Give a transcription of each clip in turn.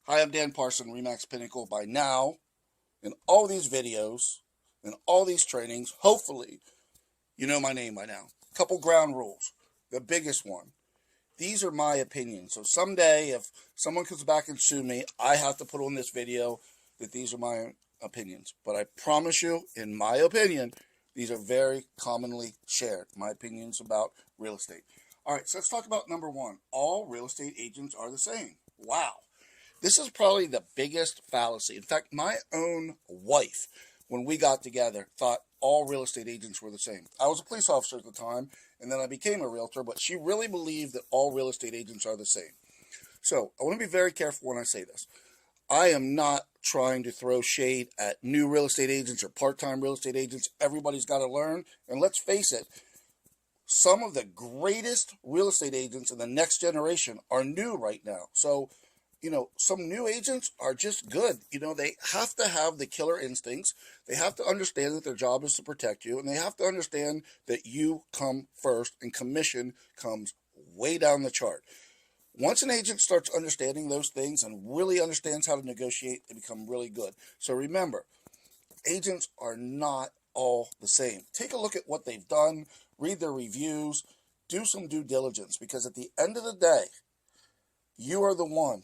Hi, I'm Dan Parson, Remax Pinnacle. By now, in all these videos, in all these trainings, hopefully, you know my name by now. Couple ground rules. The biggest one. These are my opinions. So someday, if someone comes back and sue me, I have to put on this video that these are my opinions. But I promise you, in my opinion, these are very commonly shared. My opinions about real estate. All right, so let's talk about number one. All real estate agents are the same. Wow. This is probably the biggest fallacy. In fact, my own wife, when we got together, thought all real estate agents were the same. I was a police officer at the time, and then I became a realtor, but she really believed that all real estate agents are the same. So I want to be very careful when I say this. I am not trying to throw shade at new real estate agents or part-time real estate agents. Everybody's got to learn. And let's face it, some of the greatest real estate agents in the next generation are new right now. So some new agents are just good. They have to have the killer instincts. They have to understand that their job is to protect you, and they have to understand that you come first and commission comes way down the chart. Once an agent starts understanding those things and really understands how to negotiate, they become really good. So remember, agents are not all the same. Take a look at what they've done, read their reviews, do some due diligence, because at the end of the day, you are the one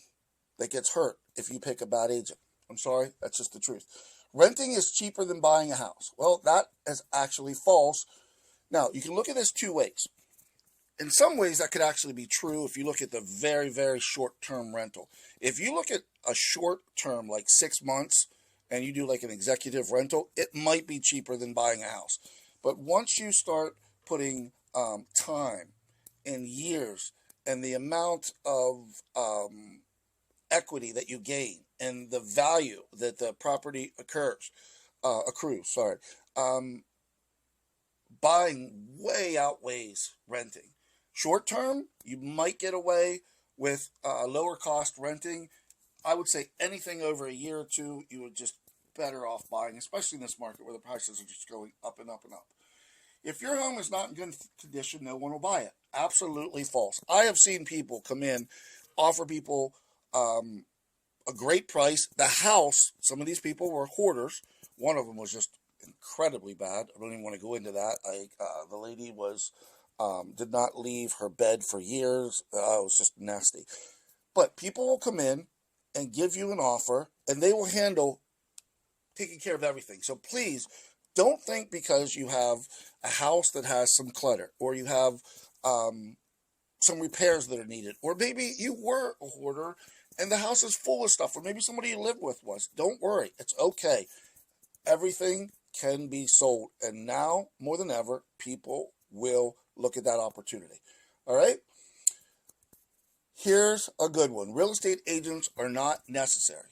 that gets hurt if you pick a bad agent. I'm sorry, that's just the truth. Renting is cheaper than buying a house. Well, that is actually false. Now, you can look at this two ways. In some ways, that could actually be true if you look at the very, very short-term rental. If you look at a short term, like 6 months, and you do like an executive rental, it might be cheaper than buying a house. But once you start putting time and years and the amount of equity that you gain and the value that the property accrues, buying way outweighs renting. Short term, you might get away with lower cost renting. I would say anything over a year or two, you would just better off buying, especially in this market where the prices are just going up and up and up. If your home is not in good condition, no one will buy it. Absolutely false. I have seen people come in, offer people a great price. The house, some of these people were hoarders. One of them was just incredibly bad. I don't even want to go into that. The lady did not leave her bed for years. It was just nasty. But people will come in and give you an offer, and they will handle taking care of everything. So please don't think because you have a house that has some clutter, or you have some repairs that are needed, or maybe you were a hoarder and the house is full of stuff, or maybe somebody you lived with was. Don't worry. It's okay. Everything can be sold. And now, more than ever, people will look at that opportunity. All right? Here's a good one. Real estate agents are not necessary.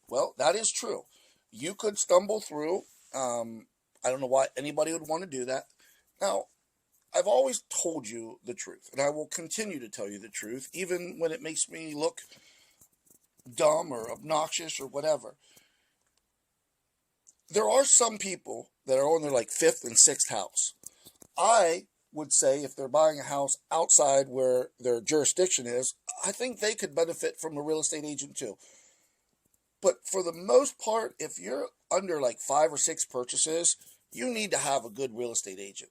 Well, that is true. You could stumble through. I don't know why anybody would want to do that. Now, I've always told you the truth, and I will continue to tell you the truth, even when it makes me look dumb or obnoxious or whatever. There are some people that are on their like fifth and sixth house. I would say if they're buying a house outside where their jurisdiction is, I think they could benefit from a real estate agent too. But for the most part, if you're under like 5 or 6 purchases, you need to have a good real estate agent.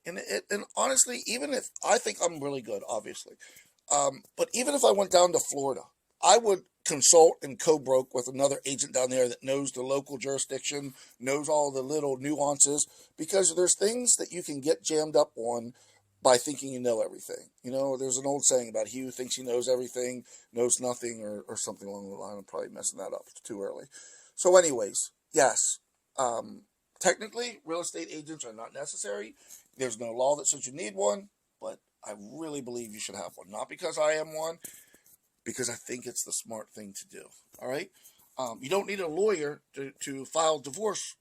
And honestly, even if I think I'm really good, obviously, but even if I went down to Florida, I would consult and co-broke with another agent down there that knows the local jurisdiction, knows all the little nuances, because there's things that you can get jammed up on by thinking you know everything. There's an old saying about he who thinks he knows everything knows nothing, or something along the line. I'm probably messing that up. It's too early. So anyways, yes, technically, real estate agents are not necessary. There's no law that says you need one, but I really believe you should have one. Not because I am one, because I think it's the smart thing to do. All right? You don't need a lawyer to file divorce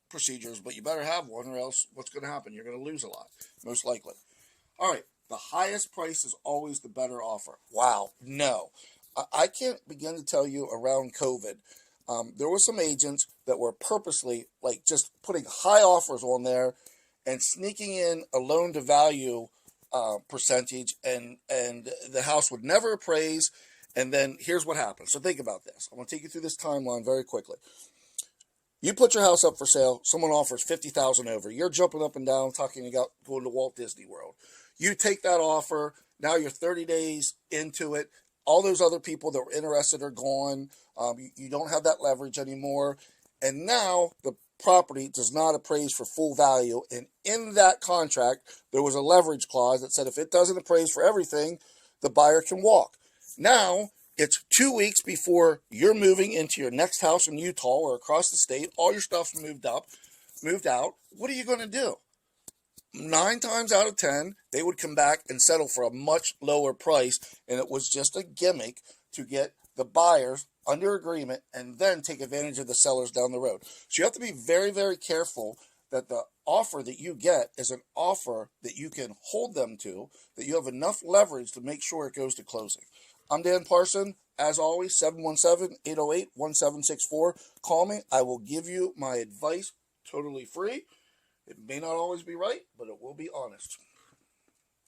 procedures, but you better have one, or else what's going to happen? You're going to lose a lot, most likely. All right. The highest price is always the better offer. Wow. No. I can't begin to tell you around COVID, there were some agents that were purposely like just putting high offers on there and sneaking in a loan to value percentage, and the house would never appraise, And then here's what happens. So think about this. I'm going to take you through this timeline very quickly. You put your house up for sale. Someone offers $50,000 over. You're jumping up and down, talking about going to Walt Disney World. You take that offer. Now you're 30 days into it. All those other people that were interested are gone. You don't have that leverage anymore. And now the property does not appraise for full value. And in that contract, there was a leverage clause that said if it doesn't appraise for everything, the buyer can walk. Now, it's 2 weeks before you're moving into your next house in Utah or across the state. All your stuff's moved out. What are you going to do? 9 times out of 10, they would come back and settle for a much lower price, and it was just a gimmick to get the buyers under agreement and then take advantage of the sellers down the road. So you have to be very, very careful that the offer that you get is an offer that you can hold them to, that you have enough leverage to make sure it goes to closing. I'm Dan Parson. As always, 717-808-1764. Call me. I will give you my advice totally free. It may not always be right, but it will be honest.